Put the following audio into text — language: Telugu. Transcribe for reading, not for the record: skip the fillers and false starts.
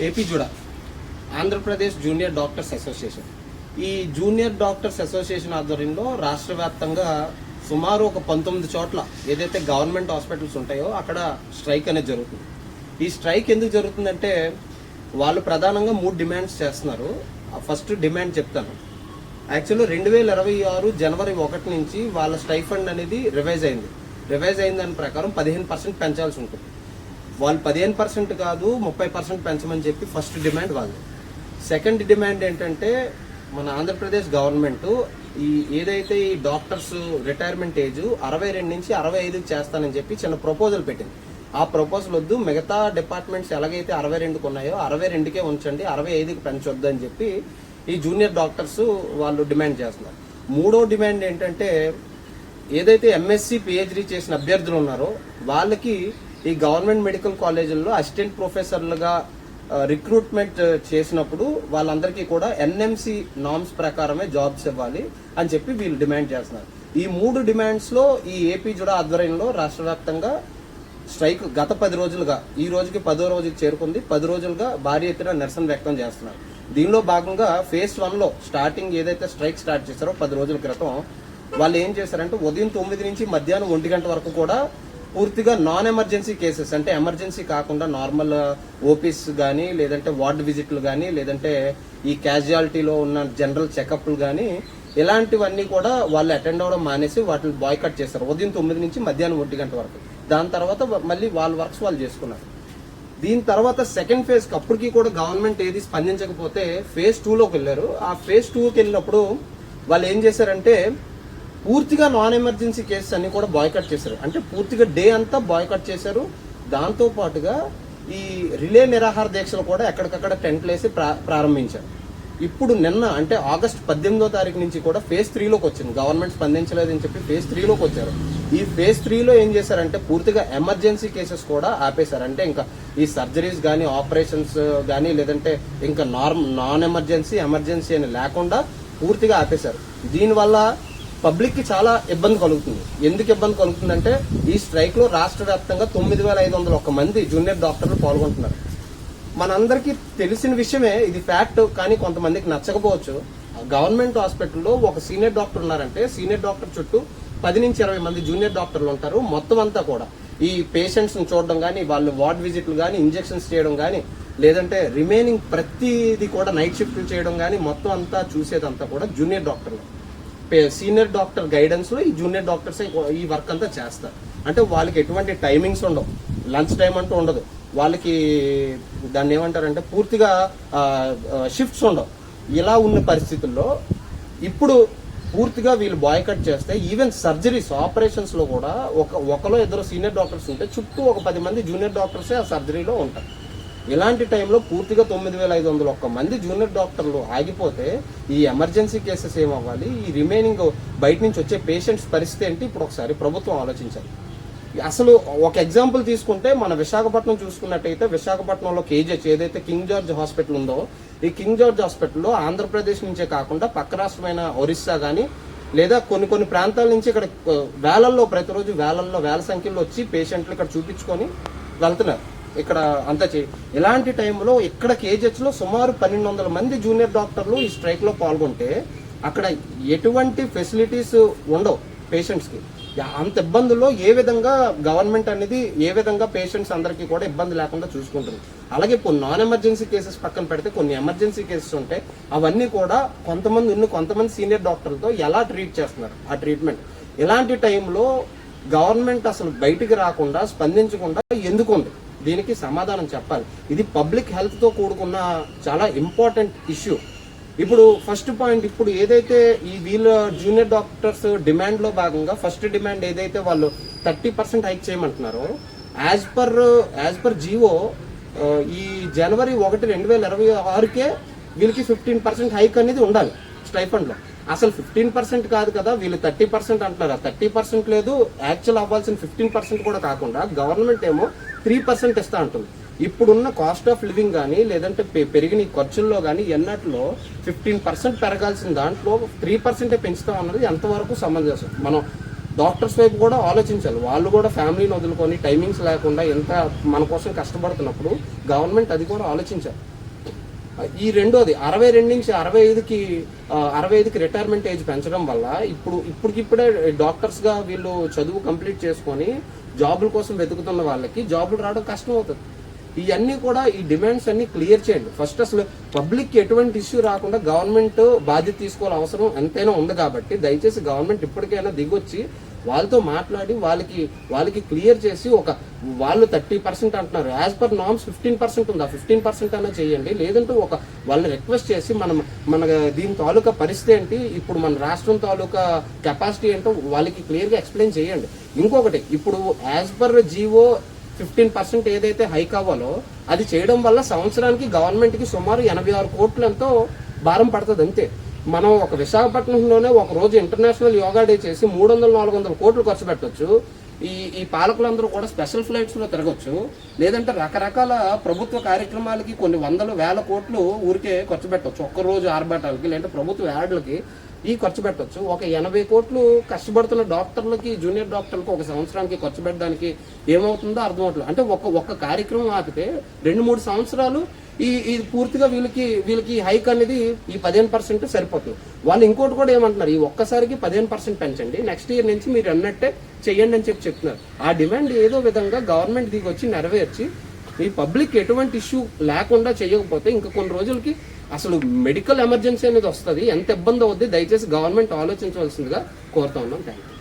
AP JUDA Andhra Pradesh junior doctors association. ఈ జూనియర్ డాక్టర్స్ అసోసియేషన్ ఆధ్వర్యంలో రాష్ట్ర వ్యాప్తంగా సుమారు ఒక 19 చోట్ల ఏదైతే గవర్నమెంట్ హాస్పిటల్స్ ఉంటాయో అక్కడ స్ట్రైక్ అనేది జరుగుతుంది. ఈ స్ట్రైక్ ఎందుకు జరుగుతుందంటే వాళ్ళు ప్రధానంగా 3 డిమాండ్స్ చేస్తున్నారు. ఫస్ట్ డిమాండ్ చెప్తాను. యాక్చువల్లీ 2026 జనవరి 1 నుంచి వాళ్ళ స్టైఫండ్ అనేది రివైజ్ అయింది. దాని ప్రకారం 15% పెంచాల్సి ఉంటుంది. వాళ్ళు 15% కాదు 30% పెంచమని చెప్పి ఫస్ట్ డిమాండ్ వాళ్ళు. సెకండ్ డిమాండ్ ఏంటంటే మన ఆంధ్రప్రదేశ్ గవర్నమెంట్ ఈ ఏదైతే ఈ డాక్టర్స్ రిటైర్మెంట్ ఏజ్ 62 నుంచి 65 చేస్తానని చెప్పి చిన్న ప్రపోజల్ పెట్టింది. ఆ ప్రపోజల్ వద్దు, మిగతా డిపార్ట్మెంట్స్ ఎలాగైతే 62కి ఉన్నాయో 62కే ఉంచండి, 65కి పెంచొద్దు అని చెప్పి ఈ జూనియర్ డాక్టర్స్ వాళ్ళు డిమాండ్ చేస్తున్నారు. మూడో డిమాండ్ ఏంటంటే ఏదైతే ఎంఎస్సి పిహెచ్డి చేసిన అభ్యర్థులు ఉన్నారో వాళ్ళకి ఈ గవర్నమెంట్ మెడికల్ కాలేజీల్లో అసిస్టెంట్ ప్రొఫెసర్లుగా రిక్రూట్మెంట్ చేసినప్పుడు వాళ్ళందరికీ కూడా ఎన్ఎంసి నామ్స్ ప్రకారమే జాబ్స్ ఇవ్వాలి అని చెప్పి వీళ్ళు డిమాండ్ చేస్తున్నారు. ఈ 3 డిమాండ్స్ లో ఈ ఏపీ జుడా ఆధ్వర్యంలో రాష్ట్ర వ్యాప్తంగా స్ట్రైక్ గత 10 రోజులుగా, ఈ రోజుకి 10వ రోజుకి చేరుకుంది. 10 రోజులుగా భారీ ఎత్తున నిరసన వ్యక్తం చేస్తున్నారు. దీనిలో భాగంగా ఫేజ్ 1 లో స్టార్టింగ్ ఏదైతే స్ట్రైక్ స్టార్ట్ చేశారో 10 రోజుల క్రితం వాళ్ళు ఏం చేశారంటే ఉదయం 9 నుంచి మధ్యాహ్నం 1 గంట వరకు కూడా పూర్తిగా నాన్ ఎమర్జెన్సీ కేసెస్, అంటే ఎమర్జెన్సీ కాకుండా నార్మల్ ఓపీస్ కానీ, లేదంటే వార్డ్ విజిట్లు కానీ, లేదంటే ఈ క్యాజువాలిటీలో ఉన్న జనరల్ చెకప్లు కానీ, ఇలాంటివన్నీ కూడా వాళ్ళు అటెండ్ అవ్వడం మానేసి వాటిని బాయ్కట్ చేశారు ఉదయం 9 నుంచి మధ్యాహ్నం 1 గంట వరకు. దాని తర్వాత మళ్ళీ వాళ్ళ వర్క్స్ వాళ్ళు చేసుకున్నారు. దీని తర్వాత సెకండ్ ఫేజ్ కి అప్పటికి కూడా గవర్నమెంట్ ఏది స్పందించకపోతే ఫేజ్ 2లోకి వెళ్ళారు. ఆ ఫేజ్ 2కి వెళ్ళినప్పుడు వాళ్ళు ఏం చేశారంటే పూర్తిగా నాన్ ఎమర్జెన్సీ కేసెస్ అన్ని కూడా బాయ్కట్ చేశారు. అంటే పూర్తిగా డే అంతా బాయ్కట్ చేశారు. దాంతో పాటుగా ఈ రిలే నిరాహార దీక్షలు కూడా ఎక్కడికక్కడ టెంట్లు వేసి ప్రారంభించారు. ఇప్పుడు నిన్న అంటే ఆగస్టు 18వ తారీఖు నుంచి కూడా ఫేజ్ 3లోకి వచ్చింది. గవర్నమెంట్ స్పందించలేదని చెప్పి ఫేజ్ 3లోకి వచ్చారు. ఈ ఫేజ్ 3లో ఏం చేశారంటే పూర్తిగా ఎమర్జెన్సీ కేసెస్ కూడా ఆపేశారు. అంటే ఇంకా ఈ సర్జరీస్ కానీ, ఆపరేషన్స్ కానీ, లేదంటే ఇంకా నాన్ ఎమర్జెన్సీ, ఎమర్జెన్సీ అని లేకుండా పూర్తిగా ఆపేశారు. దీనివల్ల పబ్లిక్ కి చాలా ఇబ్బంది కలుగుతుంది. ఎందుకు ఇబ్బంది కలుగుతుందంటే ఈ స్ట్రైక్ లో రాష్ట్ర వ్యాప్తంగా 9,501 మంది జూనియర్ డాక్టర్లు పాల్గొంటున్నారు. మనందరికీ తెలిసిన విషయమే, ఇది ఫ్యాక్ట్. కానీ కొంతమందికి నచ్చకపోవచ్చు. గవర్నమెంట్ హాస్పిటల్లో ఒక సీనియర్ డాక్టర్ ఉన్నారంటే సీనియర్ డాక్టర్ చుట్టూ 10 నుంచి 20 మంది జూనియర్ డాక్టర్లు ఉంటారు. మొత్తం అంతా కూడా ఈ పేషెంట్స్ ని చూడడం కానీ, వాళ్ళు వార్డ్ విజిట్లు కానీ, ఇంజెక్షన్స్ చేయడం కానీ, లేదంటే రిమైనింగ్ ప్రతిది కూడా నైట్ షిఫ్ట్లు చేయడం కానీ, మొత్తం అంతా చూసేదంతా కూడా జూనియర్ డాక్టర్లు. సీనియర్ డాక్టర్ గైడెన్స్ లో ఈ జూనియర్ డాక్టర్స్ ఈ వర్క్ అంతా చేస్తారు. అంటే వాళ్ళకి ఎటువంటి టైమింగ్స్ ఉండవు, లంచ్ టైం అంటూ ఉండదు. వాళ్ళకి దాన్ని ఏమంటారంటే పూర్తిగా షిఫ్ట్స్ ఉండవు. ఇలా ఉన్న పరిస్థితుల్లో ఇప్పుడు పూర్తిగా వీళ్ళు బాయ్కట్ చేస్తే ఈవెన్ సర్జరీస్, ఆపరేషన్స్ లో కూడా ఒకలో ఇద్దరు సీనియర్ డాక్టర్స్ ఉంటే చుట్టూ ఒక 10 మంది జూనియర్ డాక్టర్సే ఆ సర్జరీలో ఉంటారు. ఇలాంటి టైంలో పూర్తిగా 9,501 మంది జూనియర్ డాక్టర్లు ఆగిపోతే ఈ ఎమర్జెన్సీ కేసెస్ ఏమవ్వాలి, ఈ రిమైనింగ్ బయట నుంచి వచ్చే పేషెంట్స్ పరిస్థితి ఏంటి ఇప్పుడు ఒకసారి ప్రభుత్వం ఆలోచించాలి. అసలు ఒక ఎగ్జాంపుల్ తీసుకుంటే మన విశాఖపట్నం చూసుకున్నట్టయితే విశాఖపట్నంలో కేజీహెచ్ ఏదైతే కింగ్ జార్జ్ హాస్పిటల్ ఉందో, ఈ కింగ్ జార్జ్ హాస్పిటల్లో ఆంధ్రప్రదేశ్ నుంచే కాకుండా పక్క రాష్ట్రమైన ఒరిస్సా కానీ, లేదా కొన్ని ప్రాంతాల నుంచి ఇక్కడ వేలల్లో, ప్రతిరోజు వేల సంఖ్యలో వచ్చి పేషెంట్లు ఇక్కడ చూపించుకొని వెళ్తున్నారు. ఇక్కడ అంతా ఇలాంటి టైంలో ఇక్కడ కేజీహెచ్ లో సుమారు 1,200 మంది జూనియర్ డాక్టర్లు ఈ స్ట్రైక్ లో పాల్గొంటే అక్కడ ఎటువంటి ఫెసిలిటీస్ ఉండవు పేషెంట్స్ కి. అంత ఇబ్బందుల్లో ఏ విధంగా గవర్నమెంట్ అనేది ఏ విధంగా పేషెంట్స్ అందరికీ కూడా ఇబ్బంది లేకుండా చూసుకుంటుంది. అలాగే ఇప్పుడు నాన్ ఎమర్జెన్సీ కేసెస్ పక్కన పెడితే కొన్ని ఎమర్జెన్సీ కేసెస్ ఉంటాయి. అవన్నీ కూడా కొంతమంది సీనియర్ డాక్టర్లతో ఎలా ట్రీట్ చేస్తున్నారు ఆ ట్రీట్మెంట్. ఇలాంటి టైంలో గవర్నమెంట్ అసలు బయటికి రాకుండా స్పందించకుండా ఎందుకు ఉంది, దీనికి సమాధానం చెప్పాలి. ఇది పబ్లిక్ హెల్త్ తో కూడుకున్న చాలా ఇంపార్టెంట్ ఇష్యూ. ఇప్పుడు ఫస్ట్ పాయింట్, ఇప్పుడు ఏదైతే ఈ వీళ్ళ జూనియర్ డాక్టర్స్ డిమాండ్ లో భాగంగా ఫస్ట్ డిమాండ్ ఏదైతే వాళ్ళు 30% హైక్ చేయమంటున్నారో, యాజ్ పర్ జీవో ఈ జనవరి 1, 2026కే వీళ్ళకి 15% హైక్ అనేది ఉండాలి స్టైఫండ్ లో. అసలు 15% కాదు కదా, వీళ్ళు 30% అంటున్నారు. 30% లేదు, యాక్చువల్ అవ్వాల్సిన 15% కూడా కాకుండా గవర్నమెంట్ ఏమో 3% ఇస్తా అంటుంది. ఇప్పుడున్న కాస్ట్ ఆఫ్ లివింగ్ కానీ, లేదంటే పెరిగిన ఖర్చుల్లో కానీ ఎన్నట్లో 15% పెరగాల్సిన దాంట్లో 3% పెంచుతాం అన్నది ఎంతవరకు సమంజసం. మనం డాక్టర్స్ వైపు కూడా ఆలోచించాలి. వాళ్ళు కూడా ఫ్యామిలీని వదులుకొని టైమింగ్స్ లేకుండా ఎంత మన కోసం కష్టపడుతున్నప్పుడు గవర్నమెంట్ అది కూడా ఆలోచించాలి. ఈ రెండోది 62 నుంచి 65కి రిటైర్మెంట్ ఏజ్ పెంచడం వల్ల ఇప్పటికిప్పుడే డాక్టర్స్గా వీళ్ళు చదువు కంప్లీట్ చేసుకొని జాబుల కోసం వెతుకుతున్న వాళ్ళకి జాబులు రావడం కష్టం అవుతుంది. ఇవన్నీ కూడా ఈ డిమాండ్స్ అన్ని క్లియర్ చేయండి. ఫస్ట్ అసలు పబ్లిక్ ఎటువంటి ఇష్యూ రాకుండా గవర్నమెంట్ బాధ్యత తీసుకోవాల్సిన అవసరం ఎంతైనా ఉంది కాబట్టి దయచేసి గవర్నమెంట్ ఇప్పటికైనా దిగొచ్చి వాళ్ళతో మాట్లాడి వాళ్ళకి క్లియర్ చేసి వాళ్ళు 30% అంటున్నారు, యాజ్ పర్ నార్మ్స్ 15% ఉంది, 15% అయినా చేయండి. లేదంటే వాళ్ళని రిక్వెస్ట్ చేసి మన దీని తాలూకా పరిస్థితి ఏంటి, ఇప్పుడు మన రాష్ట్రం తాలూకా కెపాసిటీ ఏంటో వాళ్ళకి క్లియర్గా ఎక్స్ప్లెయిన్ చేయండి. ఇంకొకటి, ఇప్పుడు యాజ్ పర్ జీవో 15% ఏదైతే హైక్ అవ్వాలో అది చేయడం వల్ల సంవత్సరానికి గవర్నమెంట్కి సుమారు 86 కోట్లు ఎంతో భారం పడుతుంది అంతే. మనం ఒక విశాఖపట్నంలోనే ఒక రోజు ఇంటర్నేషనల్ యోగా డే చేసి 300-400 కోట్లు ఖర్చు పెట్టవచ్చు. ఈ పాలకులందరూ కూడా స్పెషల్ ఫ్లైట్స్ లో తిరగచ్చు, లేదంటే రకరకాల ప్రభుత్వ కార్యక్రమాలకి కొన్ని వందలు వేల కోట్లు ఊరికే ఖర్చు పెట్టవచ్చు. ఒక్కరోజు ఆర్భాటాలకి లేదంటే ప్రభుత్వ యాడ్లకి ఖర్చు పెట్టవచ్చు. ఒక 80 కోట్లు కష్టపడుతున్న డాక్టర్లకి, జూనియర్ డాక్టర్లకు ఒక సంవత్సరానికి ఖర్చు పెట్టడానికి ఏమవుతుందో అర్థం అవట్లేదు. అంటే ఒక్క కార్యక్రమం ఆపితే 2-3 సంవత్సరాలు ఈ పూర్తిగా వీళ్ళకి హైక్ అనేది ఈ 15% సరిపోతుంది. వాళ్ళు ఇంకోటి కూడా ఏమంటున్నారు, ఈ ఒక్కసారికి 15% పెంచండి, నెక్స్ట్ ఇయర్ నుంచి మీరు అన్నట్టే చెయ్యండి అని చెప్తున్నారు. ఆ డిమాండ్ ఏదో విధంగా గవర్నమెంట్ దిగి వచ్చి నెరవేర్చి ఈ పబ్లిక్ ఎటువంటి ఇష్యూ లేకుండా చేయకపోతే ఇంకా కొన్ని రోజులకి అసలు మెడికల్ ఎమర్జెన్సీ అనేది వస్తుంది. ఎంత ఇబ్బంది అవుద్ది, దయచేసి గవర్నమెంట్ ఆలోచించవలసిందిగా కోరుతా ఉన్నాం. Thank you.